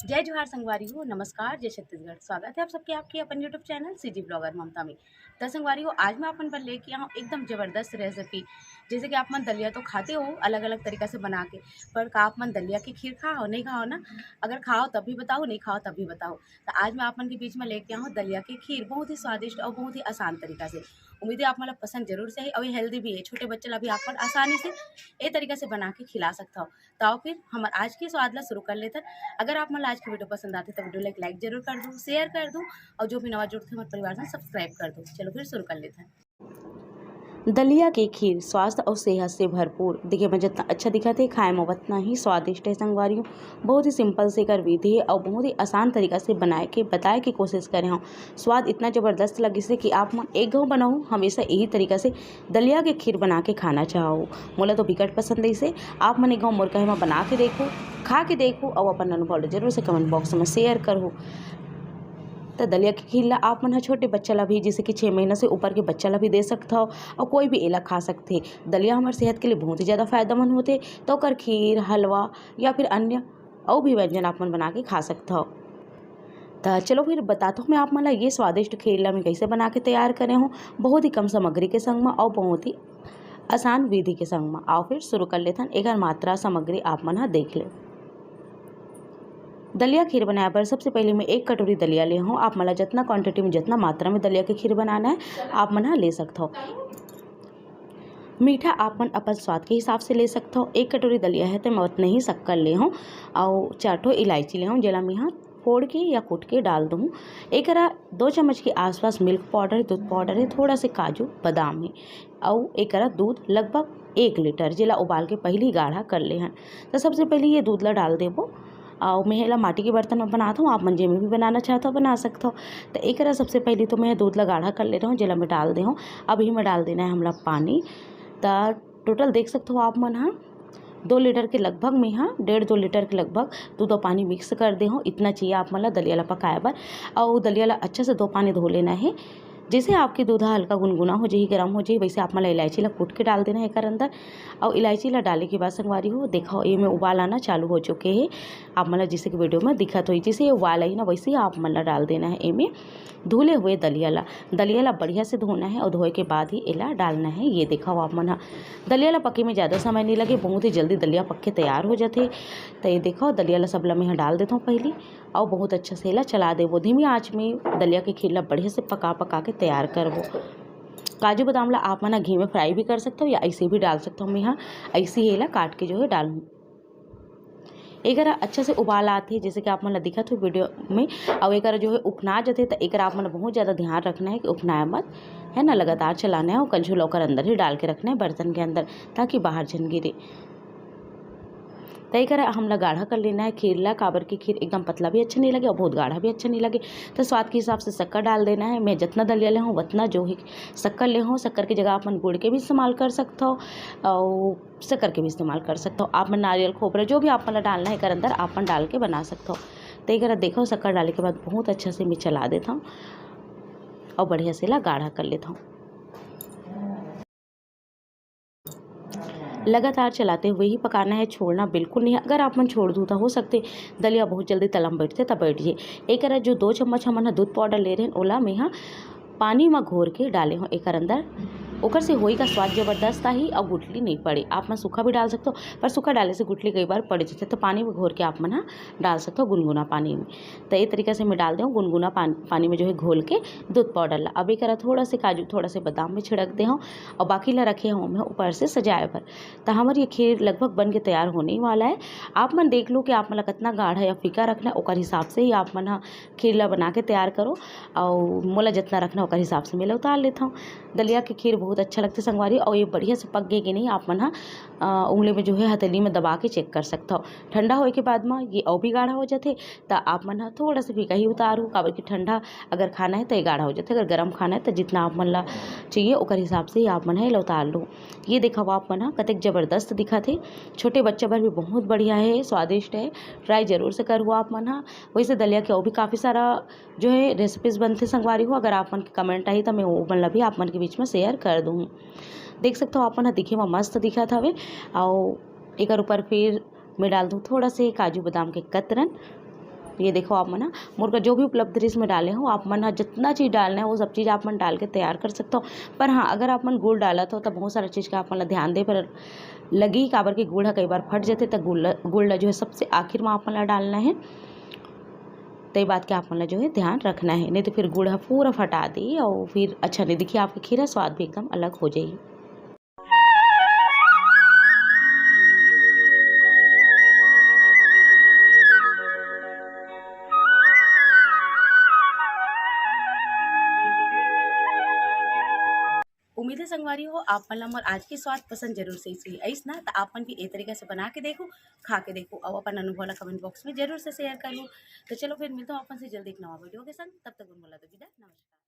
जय जोहार संगवारी हो, नमस्कार, जय छत्तीसगढ़। स्वागत है आप सबके आपके अपन यूट्यूब चैनल सीजी ब्लॉगर ममता में। तो संगवारी हो, आज मैं अपन पर लेके आऊँ एकदम ज़बरदस्त रेसिपी। जैसे कि आप मन दलिया तो खाते हो अलग अलग तरीक़ा से बना के, पर का आप मन दलिया की खीर खाओ नहीं खाओ ना? अगर खाओ तब भी बताओ, नहीं खाओ तब भी बताओ। तो आज मैं आप मन के बीच में लेके आऊँ दलिया की खीर, बहुत ही स्वादिष्ट और बहुत ही आसान तरीक़ा से। उम्मीद है आप मन पसंद जरूर से है और ये हेल्दी भी है। छोटे बच्चे ला भी आप मन आसानी से ए तरीक़ा से बना के खिला सकता हो। तो आओ फिर हम आज के स्वाद ला शुरू कर लेते हैं। अगर आप मन आज की वीडियो पसंद आती है तो वीडियो लाइक जरूर कर दूँ, शेयर कर दूँ और जो भी नवा जुड़ते हमारे परिवार से सब्सक्राइब कर दो। चलो फिर शुरू कर लेते हैं। दलिया की खीर स्वास्थ्य और सेहत से भरपूर। देखिए मैं जितना अच्छा दिखा थे खाए में उतना ही स्वादिष्ट है संगवारियों। बहुत ही सिंपल से कर विधि है और बहुत ही आसान तरीका से बनाए के बताए की कोशिश करें हम। स्वाद इतना ज़बरदस्त लगे से कि आप एक गाँव बनाओ हमेशा यही तरीका से दलिया के खीर बना के खाना चाहो। मोला तो बिकट पसंद है इसे। आप मन एक गाँव मोर कहे में बना के देखो, खा के देखो और अपन अनुभव जरूर से कमेंट बॉक्स में शेयर करो। तो दलिया की खीर ला आप मन छोटे बच्चा ला भी जैसे कि 6 महीना से ऊपर के बच्चा ला भी दे सकता हो और कोई भी एला खा सकते। दलिया हमारे सेहत के लिए बहुत ही ज़्यादा फायदेमंद होते। तो कर खीर हलवा या फिर अन्य और भी व्यंजन आप मन बना के खा सकता हो। तो चलो फिर बताता हूँ मैं आप मन ला ये स्वादिष्ट खीर ला मैं कैसे बना के तैयार करे हूँ, बहुत ही कम सामग्री के संग में और बहुत ही आसान विधि के संग में। आओ फिर शुरू कर लेते हैं। एक मात्रा सामग्री आप मन देख ले। दलिया खीर बनाए पर सबसे पहले मैं 1 कटोरी दलिया ले हूँ। आप मला जितना क्वांटिटी में जितना मात्रा में दलिया की खीर बनाना है आप मन ले सकते हो। मीठा आप मन अपन स्वाद के हिसाब से ले सकते हो। 1 कटोरी दलिया है तो मैं उतना ही शक्कर ले हूँ और 4 ठो इलायची ले हूँ जेला मैं यहाँ फोड़ के या कूट के डाल दूँ। एक 2 चम्मच के आसपास मिल्क पाउडर दूध पाउडर है, थोड़ा से काजू बादाम है और एक दूध लगभग 1 लीटर जेला उबाल के पहले ही गाढ़ा कर ले हैं। तो सबसे पहले ये दूध ला डाल देबो और मैं ला माटी के बर्तन में बनाता हूँ। आप मंजे में भी बनाना चाहता हो बना सकता हो। तो एक सबसे पहले तो मैं दूध ला गाढ़ा कर ले रहा हूँ जेला मैं डाल दे हूँ। अभी मैं डाल देना है हमला पानी। तो टोटल देख सकते हो आप मन हाँ 2 लीटर के लगभग में हाँ 1.5-2 लीटर के लगभग दूध और पानी मिक्स कर दे हूँ। इतना चाहिए आप मन ला दलिया ला पकाए बर। और दलिया ला अच्छा से 2 पानी धो लेना है। जैसे आपकी दूध हल्का गुनगुना हो जाए गर्म हो जाए वैसे आप मला इलायची ला कूट के डाल देना है एक अंदर। और इलायची ला डाले के बाद संगवारी हो देखो ये में उबाल आना चालू हो चुके हैं। आप मला जैसे कि वीडियो में दिखत हो जैसे ये उबाल आई ना वैसे ही आप मन ला डाल देना है। इमें धुले हुए दलिया ला बढ़िया से धोना है और धोए के बाद ही इला डालना है। ये देखो आप मन दलिया ला पके में ज़्यादा समय नहीं लगे, बहुत ही जल्दी दलिया पक के तैयार हो जाते। तो ये देखो दलिया ला सब ला मैं यहाँ डाल देता हूँ पहले और बहुत अच्छा से इला चला देवो। धीमी आँच में दलिया के खीर ला बढ़िया से पका के तैयार करवो। काजू बादाम ला आप मन घी में फ्राई भी कर सकते हो या ऐसे भी डाल सकते हो। मैं यहाँ ऐसे ही इला काट के जो है डालूँ। एक अच्छा से उबाल आते जैसे कि आप मन दिखत हो वीडियो में और एक जो है उपना जाते। तो एक आप मन बहुत ज़्यादा ध्यान रखना है कि उपनाए मत, है ना। लगातार चलाना है और कलछुल लौकर अंदर ही डाल के रखना है बर्तन के अंदर ताकि बाहर जन गिरे। तय कर हमला गाढ़ा कर लेना है खीर ला। काबर की खीर एकदम पतला भी अच्छा नहीं लगे और बहुत गाढ़ा भी अच्छा नहीं लगे। तो स्वाद के हिसाब से शक्कर डाल देना है। मैं जितना दलिया ले हूँ उतना जो है शक्कर ले हूँ। शक्कर की जगह आप मन गुड़ के भी इस्तेमाल कर सकते हो और शक्कर के भी इस्तेमाल कर सकते हो। आप मन नारियल खोपरा जो भी आप मन डालना है कर अंदर आप मन डाल के बना सकते हो। तो एक देखो शक्कर डालने के बाद बहुत अच्छा से मैं चला देता हूँ और बढ़िया से ला गाढ़ा कर लेता हूँ। लगातार चलाते हुए ही पकाना है, छोड़ना बिल्कुल नहीं है। अगर आप मन छोड़ दूँ तो हो सकते दलिया बहुत जल्दी तलम बैठते तब बैठ जाए। एक जो 2 चम्मच हमन दूध पाउडर ले रहे हैं ओला में यहाँ पानी में घोर के डाले हो एक अंदर। ओकर से होई का स्वाद जबरदस्त ही और गुठली नहीं पड़े। आप मन सूखा भी डाल सकते हो पर सूखा डाले से गुठली कई बार पड़ जाते। तो पानी में घोर के आप मन डाल सकते हो गुनगुना पानी में। तो ये तरीके से मैं डाल दूँ गुनगुना पानी में जो है घोल के दूध पाउडर ला। अब एक थोड़ा से काजू थोड़ा से बादाम में छिड़क दे हूँ और बाकी ला रखे हूँ मैं ऊपर से सजाए पर। तो हमारी ये खीर लगभग बन के तैयार होने वाला है। आप मन देख लो कि आप मन कितना गाढ़ा या फीका रखना है ओकर हिसाब से ही आप मन खीर ला बना के तैयार करो और मोला जितना रखना ओकर हिसाब से मैं उतार लेता हूँ। दलिया की खीर बहुत अच्छा लगता है संगवारी और ये बढ़िया से पक गई कि नहीं आप मन उंगली में जो है हथेली में दबा के चेक कर सकते हो। ठंडा होए के बाद में ये और भी गाढ़ा हो जाते। तो आप मन थोड़ा सा फीका ही उतारू काबर की ठंडा अगर खाना है तो ये गाढ़ा हो जाते। अगर गर्म खाना है तो जितना आप मन ला चाहिए ओकर हिसाब से ही आप मन है उतार लो। ये देखो आप मन कतक ज़बरदस्त दिखा थे। छोटे बच्चे पर भी बहुत बढ़िया है, स्वादिष्ट है। ट्राई जरूर से करो आप मन। वैसे दलिया के और भी काफ़ी सारा जो है रेसिपीज़ बनते संगवारी हो। अगर आप मन के कमेंट आई तो मैं वो मन ला भी आप मन के बीच में शेयर कर दूँ। देख सकते हो आप मन दिखे में मस्त दिखा था वे। और एक ऊपर फिर मैं डाल दूँ थोड़ा से काजू बादाम के कतरन ये देखो आप मन मोर का जो भी उपलब्ध इसमें डाले हो, आप मन जितना चीज़ डालना है वो सब चीज़ आप मन डाल के तैयार कर सकते हो। पर हाँ, अगर आप मन गुड़ डालत हो तो बहुत सारा चीज़ का आप मन ध्यान दे पर लगी, काबर के गुड़ कई बार फट जाते, तो गुड़ जो है सबसे आखिर में आप मन डालना है। तो ये बात के आप मन जो है ध्यान रखना है, नहीं तो फिर गुड़ पूरा फटा दी और फिर अच्छा नहीं दिखिए, आपके खीरा स्वाद भी एकदम अलग हो जाएगी। उम्मीद है संगवारी हो आप मन ला मोर आज के स्वाद पसंद जरूर से ही ऐस ना, तो आप मन भी ए तरीका से बना के देखो, खा के देखो और अपन अनुभव ला कमेंट बॉक्स में जरूर से शेयर करो। तो चलो फिर मिलता हूँ अपन से जल्दी एक नवा वीडियो के संग, तब तक बोला तो विदा, नमस्कार।